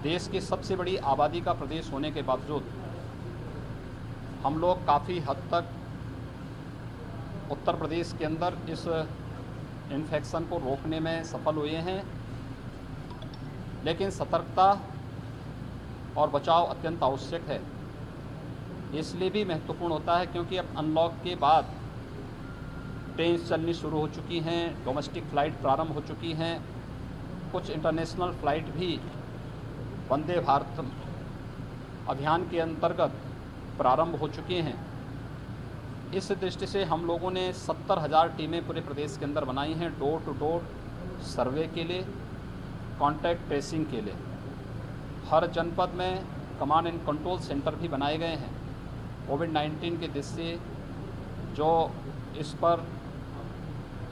देश की सबसे बड़ी आबादी का प्रदेश होने के बावजूद हम लोग काफ़ी हद तक उत्तर प्रदेश के अंदर इस इन्फेक्शन को रोकने में सफल हुए हैं, लेकिन सतर्कता और बचाव अत्यंत आवश्यक है। इसलिए भी महत्वपूर्ण होता है क्योंकि अब अनलॉक के बाद ट्रेन चलनी शुरू हो चुकी हैं, डोमेस्टिक फ़्लाइट प्रारंभ हो चुकी हैं, कुछ इंटरनेशनल फ़्लाइट भी वंदे भारत अभियान के अंतर्गत प्रारंभ हो चुके हैं। इस दृष्टि से हम लोगों ने 70,000 टीमें पूरे प्रदेश के अंदर बनाई हैं, डोर टू डोर सर्वे के लिए, कॉन्टैक्ट ट्रेसिंग के लिए। हर जनपद में कमांड एंड कंट्रोल सेंटर भी बनाए गए हैं कोविड-19 के दृष्टि से, जो इस पर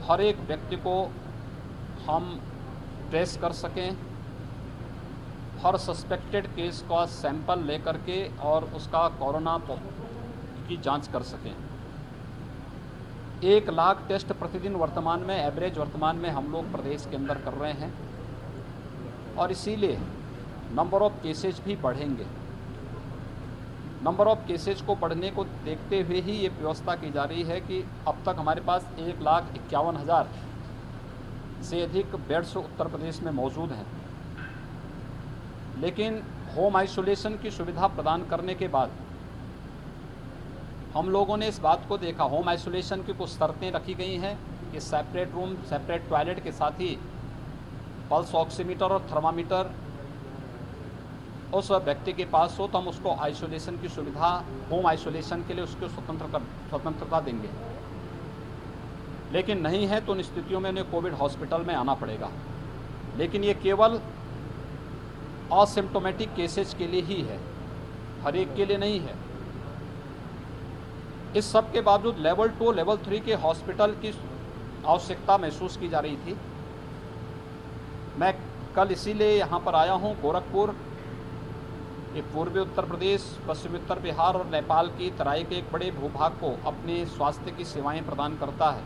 हर एक व्यक्ति को हम ट्रेस कर सकें, हर सस्पेक्टेड केस का सैंपल लेकर के और उसका कोरोना की जांच कर सकें। 1 लाख टेस्ट प्रतिदिन वर्तमान में एवरेज वर्तमान में हम लोग प्रदेश के अंदर कर रहे हैं और इसीलिए नंबर ऑफ़ केसेज भी बढ़ेंगे। नंबर ऑफ़ केसेज को बढ़ने को देखते हुए ही ये व्यवस्था की जा रही है कि अब तक हमारे पास 1,51,000 से अधिक बेड्स उत्तर प्रदेश में मौजूद हैं, लेकिन होम आइसोलेशन की सुविधा प्रदान करने के बाद हम लोगों ने इस बात को देखा, होम आइसोलेशन की कुछ शर्तें रखी गई हैं कि सेपरेट रूम, सेपरेट टॉयलेट के साथ ही पल्स ऑक्सीमीटर और थर्मामीटर उस व्यक्ति के पास हो तो हम उसको आइसोलेशन की सुविधा, होम आइसोलेशन के लिए उसको स्वतंत्रता देंगे। लेकिन नहीं है तो उन स्थितियों में उन्हें कोविड हॉस्पिटल में आना पड़ेगा। लेकिन ये केवल असिम्प्टोमेटिक केसेज के लिए ही है, हर एक के लिए नहीं है। इस सब के बावजूद लेवल 2, लेवल 3 के हॉस्पिटल की आवश्यकता महसूस की जा रही थी। मैं कल इसीलिए यहाँ पर आया हूँ गोरखपुर। ये पूर्वी उत्तर प्रदेश, पश्चिमी उत्तर बिहार और नेपाल की तराई के एक बड़े भूभाग को अपने स्वास्थ्य की सेवाएं प्रदान करता है।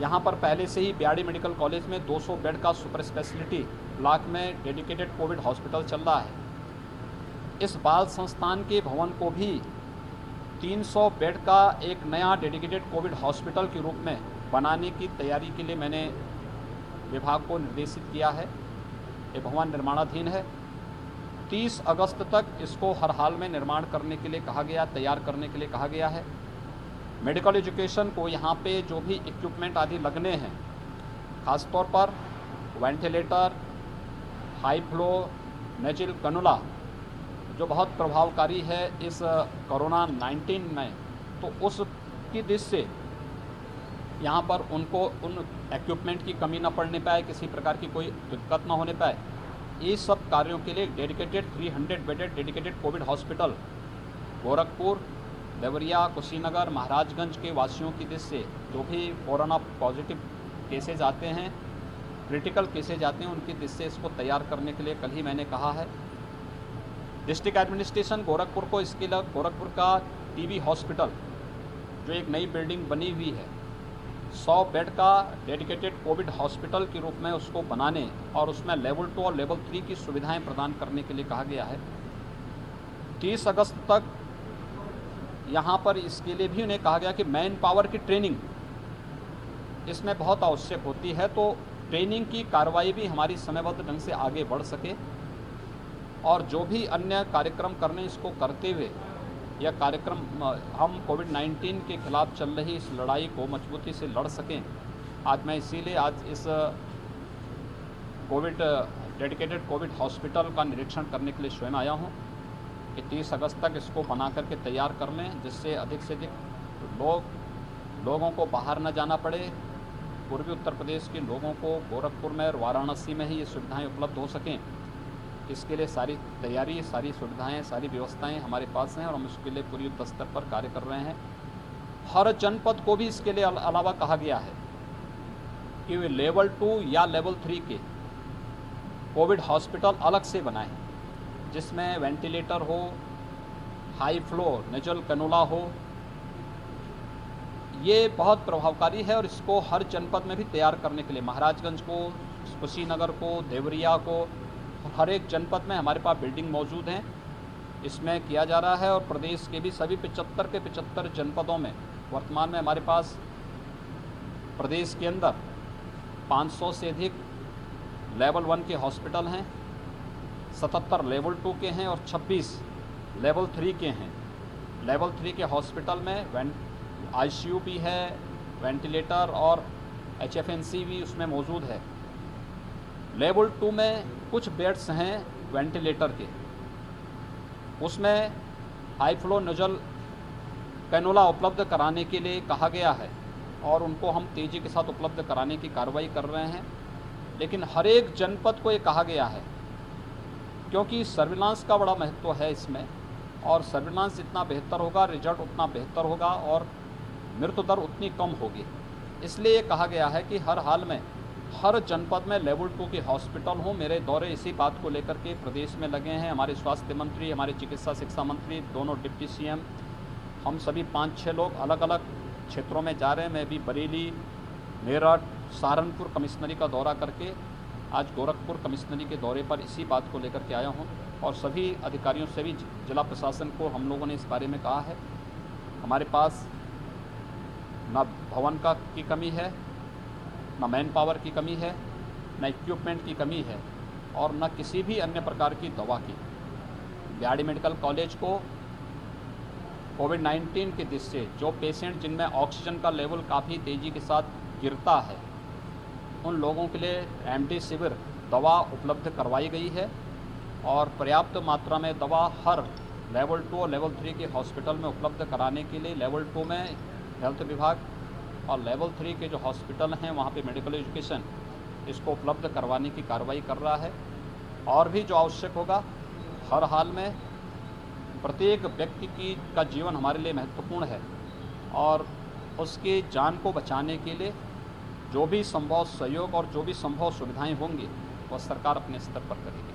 यहाँ पर पहले से ही बियाड़ी मेडिकल कॉलेज में 200 बेड का सुपर स्पेशलिटी ब्लॉक में डेडिकेटेड कोविड हॉस्पिटल चल रहा है। इस बाल संस्थान के भवन को भी 300 बेड का एक नया डेडिकेटेड कोविड हॉस्पिटल के रूप में बनाने की तैयारी के लिए मैंने विभाग को निर्देशित किया है। ये भवन निर्माणाधीन है। 30 अगस्त तक इसको हर हाल में निर्माण करने के लिए कहा गया, तैयार करने के लिए कहा गया है। मेडिकल एजुकेशन को यहाँ पे जो भी इक्विपमेंट आदि लगने हैं, ख़ासतौर पर ventilator, high flow nasal cannula जो बहुत प्रभावकारी है इस कोरोना 19 में, तो उसकी दृष्टि से यहाँ पर उनको उन इक्विपमेंट की कमी न पड़ने पाए, किसी प्रकार की कोई दिक्कत न होने पाए, ये सब कार्यों के लिए dedicated 300 bedded dedicated Covid hospital Gorakhpur, Deoria, Kushinagar, Maharajganj के वासियों की दृष्टि से जो भी कोरोना पॉजिटिव केसेज आते हैं, क्रिटिकल केसेज आते हैं, उनकी दृष्टि से इसको तैयार करने के लिए कल ही मैंने कहा है। डिस्ट्रिक्ट एडमिनिस्ट्रेशन गोरखपुर को इसके लिए गोरखपुर का टीबी हॉस्पिटल जो एक नई बिल्डिंग बनी हुई है, 100 बेड का डेडिकेटेड कोविड हॉस्पिटल के रूप में उसको बनाने और उसमें लेवल 2 और लेवल 3 की सुविधाएं प्रदान करने के लिए कहा गया है। 30 अगस्त तक यहाँ पर इसके लिए भी उन्हें कहा गया कि मैन पावर की ट्रेनिंग इसमें बहुत आवश्यक होती है, तो ट्रेनिंग की कार्रवाई भी हमारी समयबद्ध ढंग से आगे बढ़ सके और जो भी अन्य कार्यक्रम करने इसको करते हुए यह कार्यक्रम हम कोविड-19 के खिलाफ चल रही इस लड़ाई को मजबूती से लड़ सकें। आज मैं इसीलिए आज इस डेडिकेटेड कोविड हॉस्पिटल का निरीक्षण करने के लिए स्वयं आया हूं कि 30 अगस्त तक इसको बना करके तैयार कर लें, जिससे अधिक से अधिक लोगों को बाहर न जाना पड़े। पूर्वी उत्तर प्रदेश के लोगों को गोरखपुर में और वाराणसी में ही ये सुविधाएँ उपलब्ध हो सकें। इसके लिए सारी तैयारी, सारी सुविधाएं, सारी व्यवस्थाएं हमारे पास हैं और हम इसके लिए पूरी युद्ध स्तर पर कार्य कर रहे हैं। हर जनपद को भी इसके लिए अलावा कहा गया है कि वे लेवल 2 या लेवल 3 के कोविड हॉस्पिटल अलग से बनाएं, जिसमें वेंटिलेटर हो, हाई फ्लो नेजल कैनुला हो। ये बहुत प्रभावकारी है और इसको हर जनपद में भी तैयार करने के लिए महाराजगंज को, कुशीनगर को, देवरिया को, और हर एक जनपद में हमारे पास बिल्डिंग मौजूद हैं, इसमें किया जा रहा है। और प्रदेश के भी सभी 75 के 75 जनपदों में वर्तमान में हमारे पास प्रदेश के अंदर 500 से अधिक लेवल 1 के हॉस्पिटल हैं, 77 लेवल 2 के हैं और 26 लेवल 3 के हैं। लेवल 3 के हॉस्पिटल में ICU भी है, वेंटिलेटर और HFNC भी उसमें मौजूद है। लेवल 2 में कुछ बेड्स हैं वेंटिलेटर के, उसमें हाई फ्लो नोजल कैनोला उपलब्ध कराने के लिए कहा गया है और उनको हम तेज़ी के साथ उपलब्ध कराने की कार्रवाई कर रहे हैं। लेकिन हर एक जनपद को ये कहा गया है, क्योंकि सर्विलांस का बड़ा महत्व है इसमें, और सर्विलांस जितना बेहतर होगा रिजल्ट उतना बेहतर होगा और मृत्यु दर उतनी कम होगी। इसलिए कहा गया है कि हर हाल में हर जनपद में लेवल 2 के हॉस्पिटल हों। मेरे दौरे इसी बात को लेकर के प्रदेश में लगे हैं। हमारे स्वास्थ्य मंत्री, हमारे चिकित्सा शिक्षा मंत्री, दोनों डिप्टी CM, हम सभी 5-6 लोग अलग अलग क्षेत्रों में जा रहे हैं। मैं भी बरेली, मेरठ, सहारनपुर कमिश्नरी का दौरा करके आज गोरखपुर कमिश्नरी के दौरे पर इसी बात को लेकर के आया हूँ। और सभी अधिकारियों से भी, जिला प्रशासन को हम लोगों ने इस बारे में कहा है, हमारे पास ना भवन की कमी है, ना मैन पावर की कमी है, ना इक्विपमेंट की कमी है और ना किसी भी अन्य प्रकार की दवा की। बिहाड़ी मेडिकल कॉलेज को कोविड-19 के दृष्टि से जो पेशेंट जिनमें ऑक्सीजन का लेवल काफ़ी तेज़ी के साथ गिरता है, उन लोगों के लिए रेमडेसिविर दवा उपलब्ध करवाई गई है और पर्याप्त मात्रा में दवा हर लेवल 2 और लेवल 3 के हॉस्पिटल में उपलब्ध कराने के लिए लेवल 2 में हेल्थ विभाग और लेवल 3 के जो हॉस्पिटल हैं वहाँ पे मेडिकल एजुकेशन इसको उपलब्ध करवाने की कार्रवाई कर रहा है। और भी जो आवश्यक होगा, हर हाल में प्रत्येक व्यक्ति का जीवन हमारे लिए महत्वपूर्ण है और उसकी जान को बचाने के लिए जो भी संभव सहयोग और जो भी संभव सुविधाएं होंगी वह सरकार अपने स्तर पर करेगी।